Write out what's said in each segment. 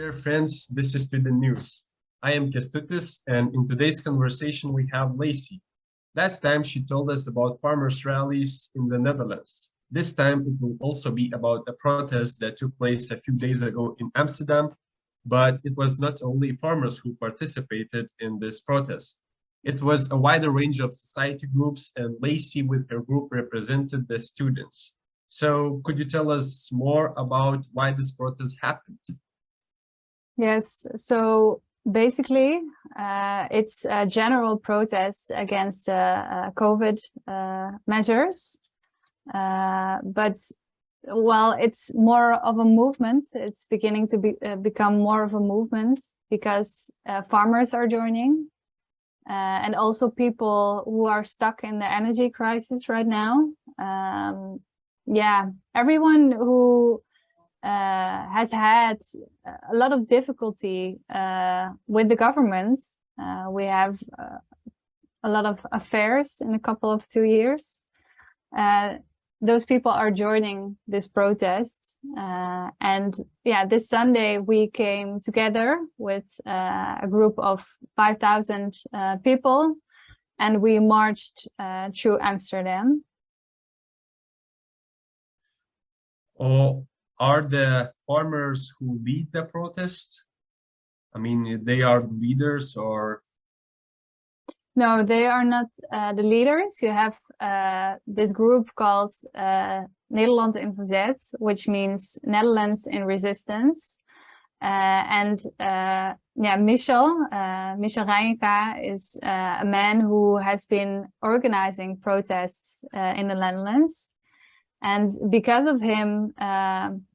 Dear friends, this is Student News. I am Kęstutis, and in today's conversation we have Lacey. Last time she told us about farmers' rallies in the Netherlands. This time it will also be about a protest that took place a few days ago in Amsterdam, but it was not only farmers who participated in this protest. It was a wider range of society groups, and Lacey with her group represented the students. So could you tell us more about why this protest happened? Yes, so basically, it's a general protest against COVID measures. But well, it's more of a movement. It's beginning to become more of a movement because farmers are joining, and also people who are stuck in the energy crisis right now. Yeah, everyone who has had a lot of difficulty with the government. We have a lot of affairs in a couple of 2 years. Those people are joining this protest. And yeah, this Sunday we came together with a group of 5,000 people, and we marched through Amsterdam. Are the farmers who lead the protest? I mean, they are the leaders, or? No, they are not the leaders. You have this group called Nederland in Verzet, which means Netherlands in Resistance. And yeah, Michel Rijnka is a man who has been organizing protests in the Netherlands. And because of him,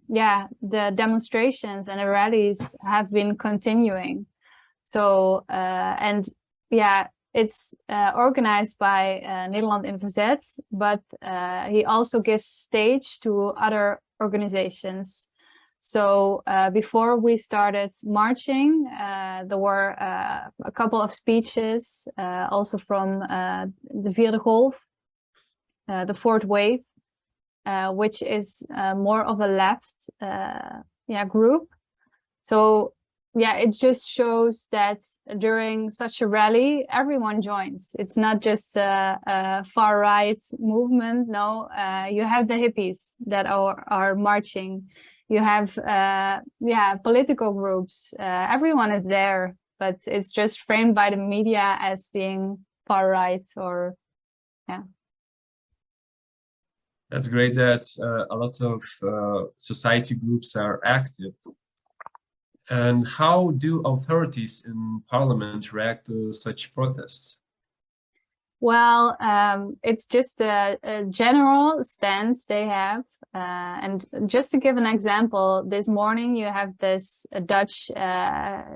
yeah, the demonstrations and the rallies have been continuing. So, and yeah, it's organized by Nederland in Verzet, but he also gives stage to other organizations. So before we started marching, there were a couple of speeches, also from the Vierde Golf, the fourth wave, which is more of a left group. So yeah, it just shows that during such a rally, everyone joins. It's not just a far-right movement. No, you have the hippies that are marching. You have political groups. Everyone is there, but it's just framed by the media as being far-right or yeah. That's great that a lot of society groups are active. And how do authorities in parliament react to such protests? Well, it's just a general stance they have. And just to give an example, this morning you have this Dutch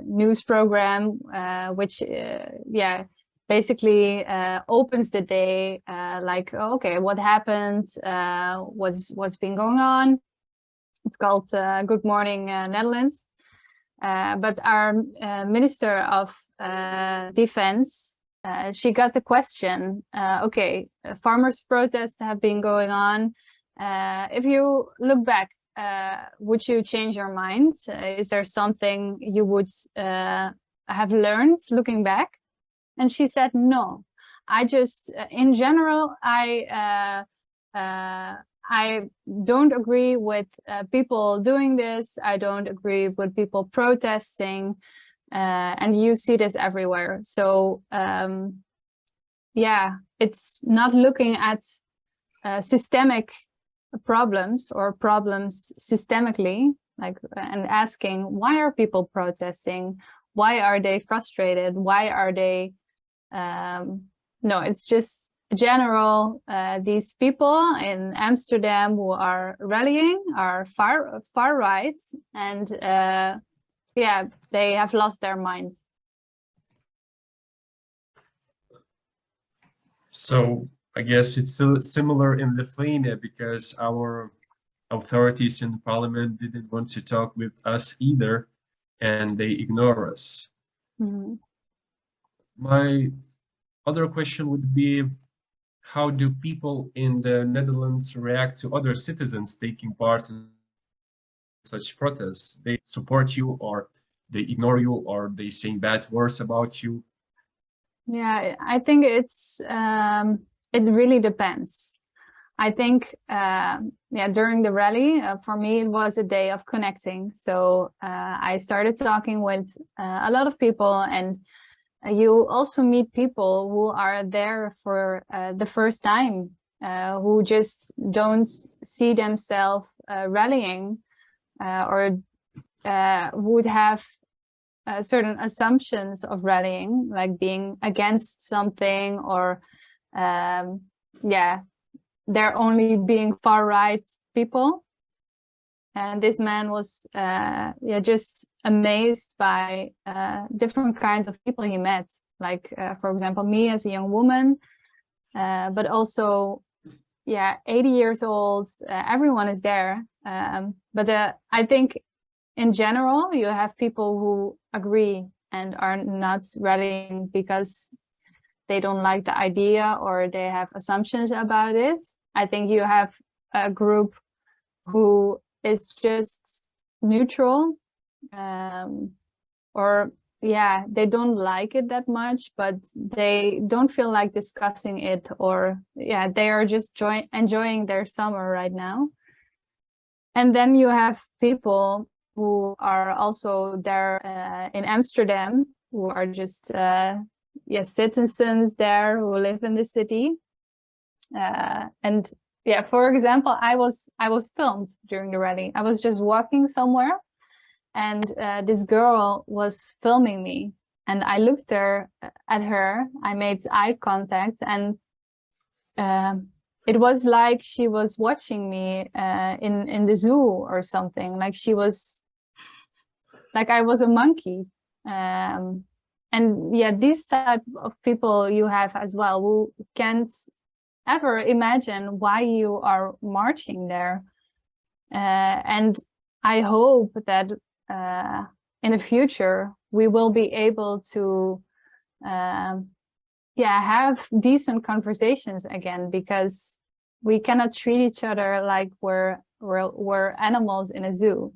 news program, which, yeah, basically opens the day like, okay, what happened, what's been going on. It's called Good Morning Netherlands. But our Minister of Defense, she got the question, okay, farmers' protests have been going on. If you look back, would you change your mind? Is there something you would have learned looking back? And she said, no, I just, in general, I don't agree with people doing this. I don't agree with people protesting. And you see this everywhere. So, yeah, it's not looking at systemic problems or problems systemically, like, and asking, why are people protesting? Why are they frustrated? Why are they, no, it's just general, these people in Amsterdam who are rallying are far right, and yeah, they have lost their mind. So I guess it's still similar in Lithuania, because our authorities in the parliament didn't want to talk with us either, and they ignore us. Mm-hmm. My other question would be, how do people in the Netherlands react to other citizens taking part in such protests? They support you, or they ignore you or they saying bad words about you? Yeah, I think it really depends. I think yeah, during the rally, for me it was a day of connecting. So I started talking with a lot of people, and you also meet people who are there for the first time, who just don't see themselves rallying, or would have certain assumptions of rallying, like being against something, or yeah, they're only being far right people. And this man was yeah, just amazed by different kinds of people he met, like for example me as a young woman, but also yeah, 80 years old, everyone is there. But I think in general you have people who agree and are not rallying because they don't like the idea or they have assumptions about it. I think you have a group who is just neutral, or yeah, they don't like it that much, but they don't feel like discussing it, or yeah, they are just enjoying their summer right now. And then you have people who are also there in Amsterdam, who are just yeah, citizens there who live in the city. And yeah, for example, I was filmed during the rally. I was just walking somewhere, and this girl was filming me, and I looked there at her. I made eye contact, and it was like she was watching me in the zoo or something. Like she was, like I was a monkey. And yeah, these type of people you have as well, who can't ever imagine why you are marching there. And I hope that in the future we will be able to yeah, have decent conversations again, because we cannot treat each other like we're animals in a zoo.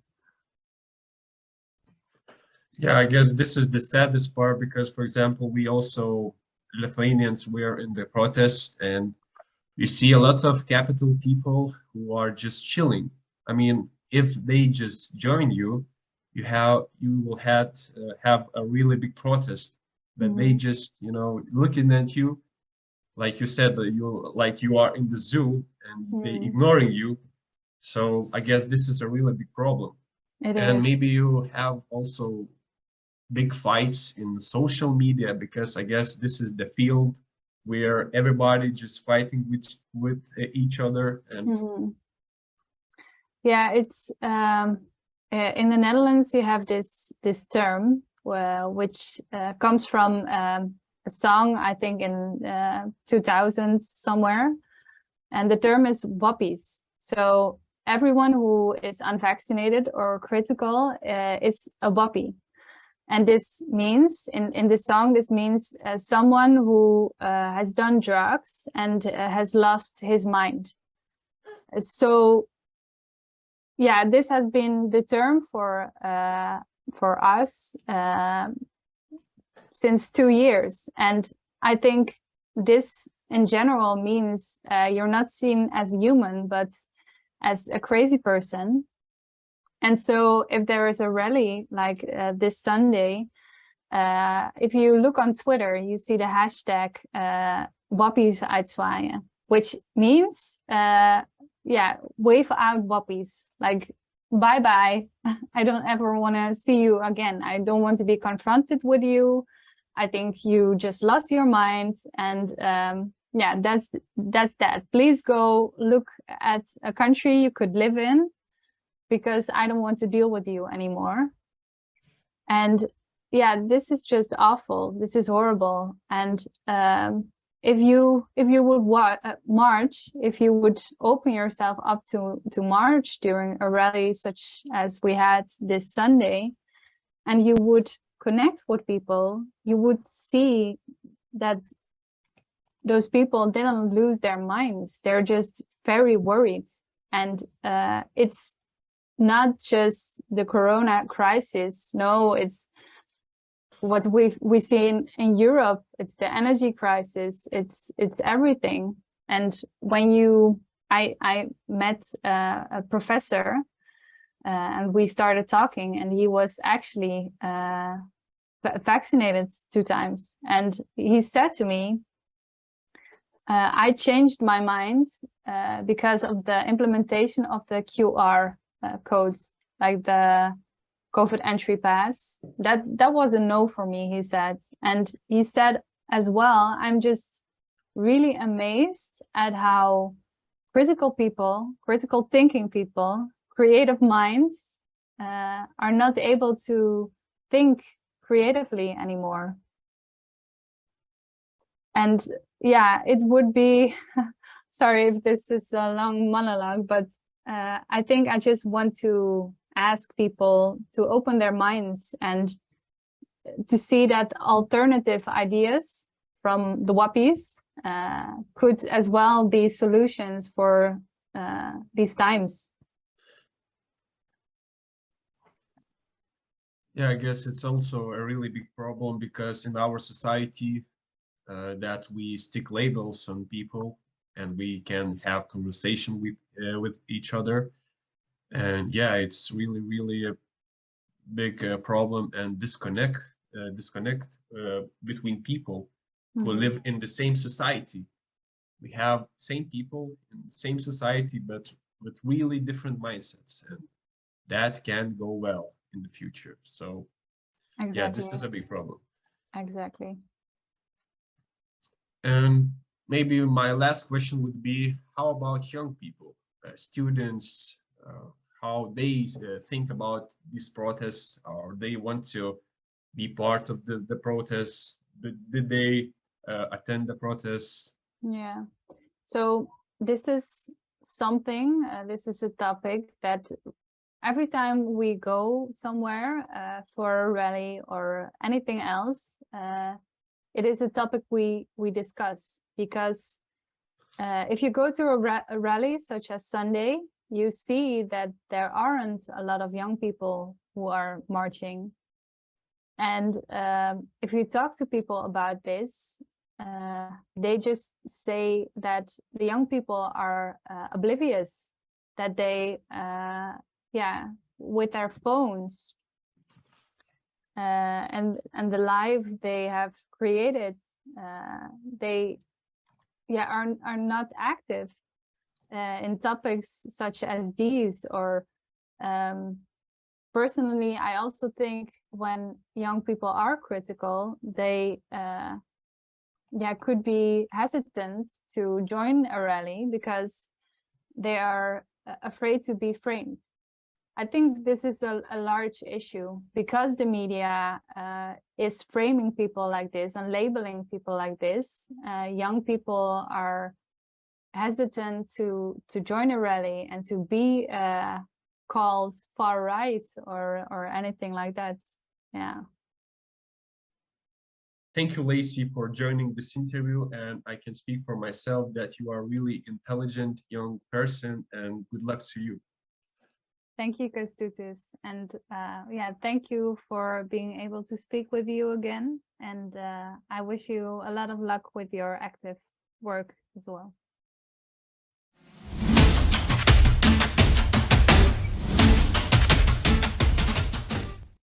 Yeah, I guess this is the saddest part because, for example, we also, Lithuanians, were in the protest, and you see a lot of capital people who are just chilling. I mean, if they just join you, you will have a really big protest. But they just, you know, looking at you, like you said, that you are in the zoo and they ignoring you. So I guess this is a really big problem. It And is. maybe you have also big fights in social media, because I guess this is the field where everybody just fighting with each other. And yeah, it's in the Netherlands you have this term which comes from a song, I think in 2000s somewhere, and the term is wappies. So everyone who is unvaccinated or critical is a wappie. And this means, in this song, this means someone who has done drugs and has lost his mind. So, yeah, this has been the term for us since 2 years. And I think this, in general, means you're not seen as human, but as a crazy person. And so if there is a rally like this Sunday, if you look on Twitter, you see the hashtag wappies uitzwaaien, which means, yeah, wave out wappies, like, bye-bye, I don't ever want to see you again. I don't want to be confronted with you. I think you just lost your mind. And yeah, that's that. Please go look at a country you could live in, because I don't want to deal with you anymore. And yeah, this is just awful. This is horrible. And if you would march, if you would open yourself up to march during a rally such as we had this Sunday, and you would connect with people, you would see that those people didn't lose their minds. They're just very worried. And it's not just the corona crisis. No, it's what we see in Europe. It's the energy crisis. It's everything. And when I met a professor, and we started talking, and he was actually vaccinated 2 times, and he said to me, I changed my mind because of the implementation of the QR codes, like the COVID entry pass. That was a no for me, he said. And he said as well, I'm just really amazed at how critical people, critical thinking people, creative minds are not able to think creatively anymore. And yeah, it would be, sorry if this is a long monologue, but I think I just want to ask people to open their minds and to see that alternative ideas from the wappies could as well be solutions for these times. Yeah, I guess it's also a really big problem because in our society that we stick labels on people and we can have conversation with each other. And yeah, it's really a big problem and disconnect between people who live in the same society. We have same people in the same society, but with really different mindsets, and that can go well in the future. So Exactly. yeah, this is a big problem. Exactly. And maybe my last question would be, how about young people, students, how they think about these protests, or they want to be part of the protests? Did they attend the protests? Yeah. So this is something, this is a topic that every time we go somewhere for a rally or anything else, it is a topic we discuss, because if you go to a rally such as Sunday, you see that there aren't a lot of young people who are marching. And if you talk to people about this, they just say that the young people are oblivious, that they, yeah, with their phones and the life they have created, they are not active in topics such as these. Or personally, I also think when young people are critical, they could be hesitant to join a rally because they are afraid to be framed. I think this is a large issue because the media is framing people like this and labeling people like this. Young people are hesitant to join a rally and to be called far right or anything like that. Yeah. Thank you, Lacey, for joining this interview. And I can speak for myself that you are a really intelligent young person, and good luck to you. Thank you, Kęstutis. And yeah, thank you for being able to speak with you again. And I wish you a lot of luck with your active work as well.